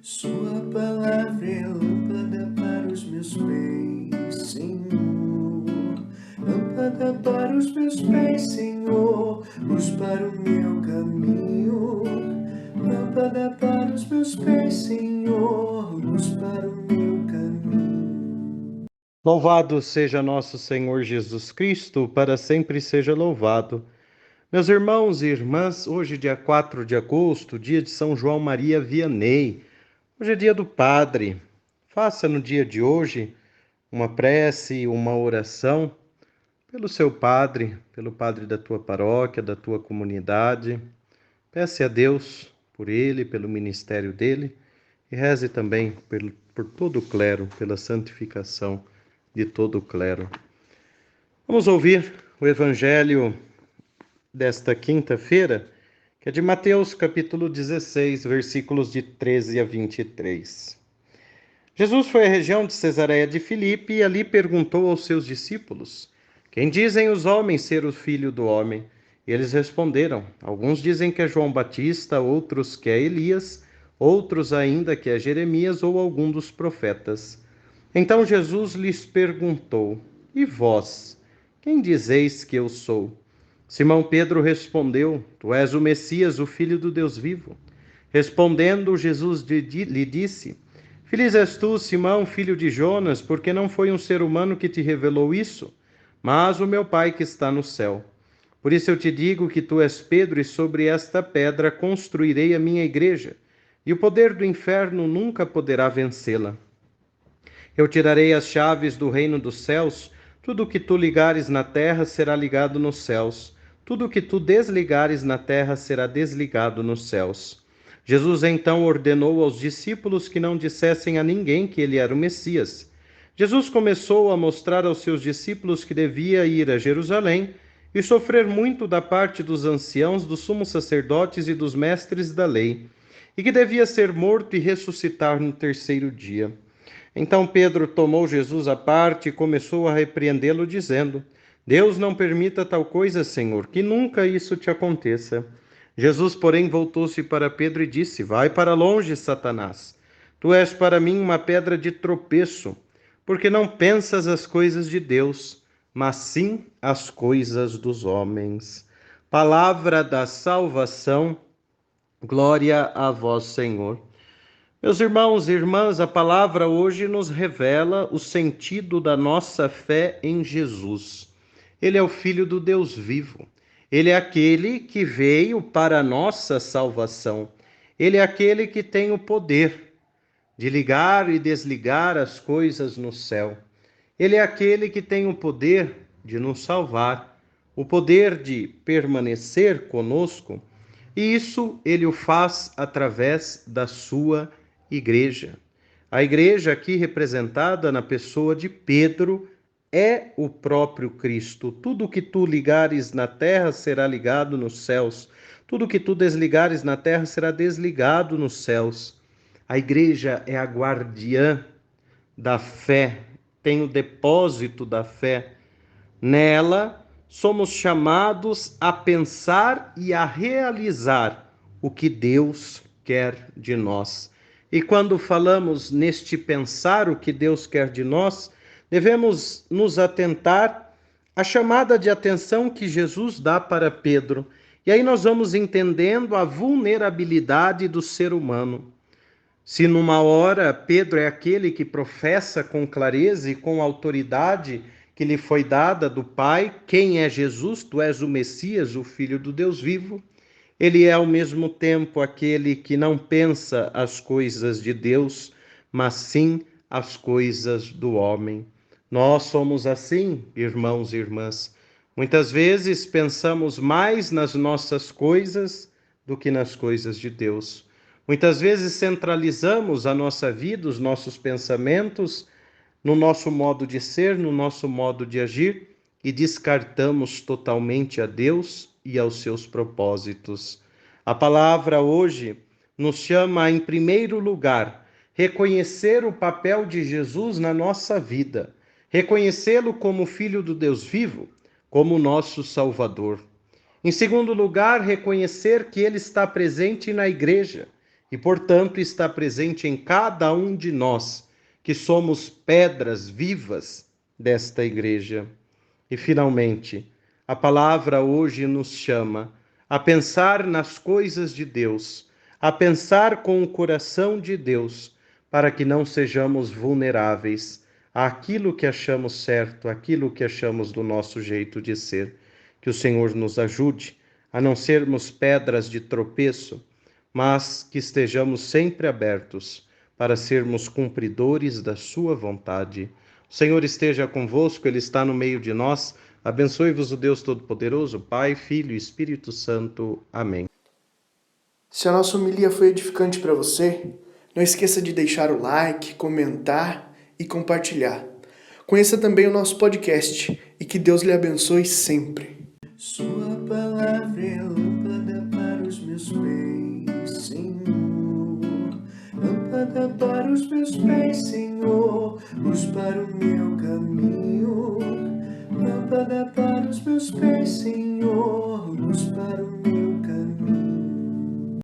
Sua palavra é lâmpada para os meus pés, Senhor. Lâmpada para os meus pés, Senhor. Luz para o meu caminho. Lâmpada para os meus pés, Senhor. Luz para o meu caminho. Louvado seja nosso Senhor Jesus Cristo, para sempre seja louvado. Meus irmãos e irmãs, hoje, dia 4 de agosto, dia de São João Maria Vianney. Hoje é dia do Padre. Faça no dia de hoje uma prece, uma oração pelo seu Padre, pelo Padre da tua paróquia, da tua comunidade. Peça a Deus por ele, pelo ministério dele, e reze também por todo o clero, pela santificação de todo o clero. Vamos ouvir o Evangelho desta quinta-feira, que é de Mateus, capítulo 16, versículos de 13 a 23. Jesus foi à região de Cesareia de Filipe e ali perguntou aos seus discípulos: Quem dizem os homens ser o Filho do Homem? E eles responderam: Alguns dizem que é João Batista, outros que é Elias, outros ainda que é Jeremias ou algum dos profetas. Então Jesus lhes perguntou: E vós, quem dizeis que eu sou? Simão Pedro respondeu: Tu és o Messias, o Filho do Deus vivo. Respondendo, Jesus lhe disse: Feliz és tu, Simão, filho de Jonas, porque não foi um ser humano que te revelou isso, mas o meu Pai que está no céu. Por isso eu te digo que tu és Pedro, e sobre esta pedra construirei a minha igreja, e o poder do inferno nunca poderá vencê-la. Eu tirarei as chaves do reino dos céus. Tudo o que tu ligares na terra será ligado nos céus. Tudo o que tu desligares na terra será desligado nos céus. Jesus então ordenou aos discípulos que não dissessem a ninguém que ele era o Messias. Jesus começou a mostrar aos seus discípulos que devia ir a Jerusalém e sofrer muito da parte dos anciãos, dos sumos sacerdotes e dos mestres da lei, e que devia ser morto e ressuscitar no terceiro dia. Então Pedro tomou Jesus à parte e começou a repreendê-lo, dizendo: Deus não permita tal coisa, Senhor, que nunca isso te aconteça. Jesus, porém, voltou-se para Pedro e disse: Vai para longe, Satanás. Tu és para mim uma pedra de tropeço, porque não pensas as coisas de Deus, mas sim as coisas dos homens. Palavra da salvação, glória a vós, Senhor. Meus irmãos e irmãs, a palavra hoje nos revela o sentido da nossa fé em Jesus. Ele é o Filho do Deus vivo. Ele é aquele que veio para a nossa salvação. Ele é aquele que tem o poder de ligar e desligar as coisas no céu. Ele é aquele que tem o poder de nos salvar, o poder de permanecer conosco, e isso ele o faz através da sua igreja. A igreja aqui representada na pessoa de Pedro é o próprio Cristo. Tudo que tu ligares na terra será ligado nos céus. Tudo que tu desligares na terra será desligado nos céus. A igreja é a guardiã da fé, tem o depósito da fé. Nela, somos chamados a pensar e a realizar o que Deus quer de nós. E quando falamos neste pensar o que Deus quer de nós, devemos nos atentar à chamada de atenção que Jesus dá para Pedro. E aí nós vamos entendendo a vulnerabilidade do ser humano. Se numa hora Pedro é aquele que professa com clareza e com autoridade que lhe foi dada do Pai, quem é Jesus? Tu és o Messias, o Filho do Deus vivo. Ele é ao mesmo tempo aquele que não pensa as coisas de Deus, mas sim as coisas do homem. Nós somos assim, irmãos e irmãs. Muitas vezes pensamos mais nas nossas coisas do que nas coisas de Deus. Muitas vezes centralizamos a nossa vida, os nossos pensamentos, no nosso modo de ser, no nosso modo de agir, e descartamos totalmente a Deus e aos seus propósitos. A palavra hoje nos chama, em primeiro lugar, reconhecer o papel de Jesus na nossa vida, reconhecê-lo como Filho do Deus vivo, como nosso Salvador. Em segundo lugar, reconhecer que ele está presente na igreja. e, portanto, está presente em cada um de nós, que somos pedras vivas desta igreja. E, finalmente, a palavra hoje nos chama a pensar nas coisas de Deus, a pensar com o coração de Deus, para que não sejamos vulneráveis àquilo que achamos certo, àquilo que achamos do nosso jeito de ser. Que o Senhor nos ajude a não sermos pedras de tropeço, mas que estejamos sempre abertos para sermos cumpridores da sua vontade. O Senhor esteja convosco, Ele está no meio de nós. Abençoe-vos o Deus Todo-Poderoso, Pai, Filho e Espírito Santo. Amém. Se a nossa homilia foi edificante para você, não esqueça de deixar o like, comentar e compartilhar. Conheça também o nosso podcast e que Deus lhe abençoe sempre. Sua palavra é lâmpada para os meus pés, Senhor. Lâmpada para os meus pés, Senhor. Luz para o meu caminho. Lâmpada para os meus pés, Senhor.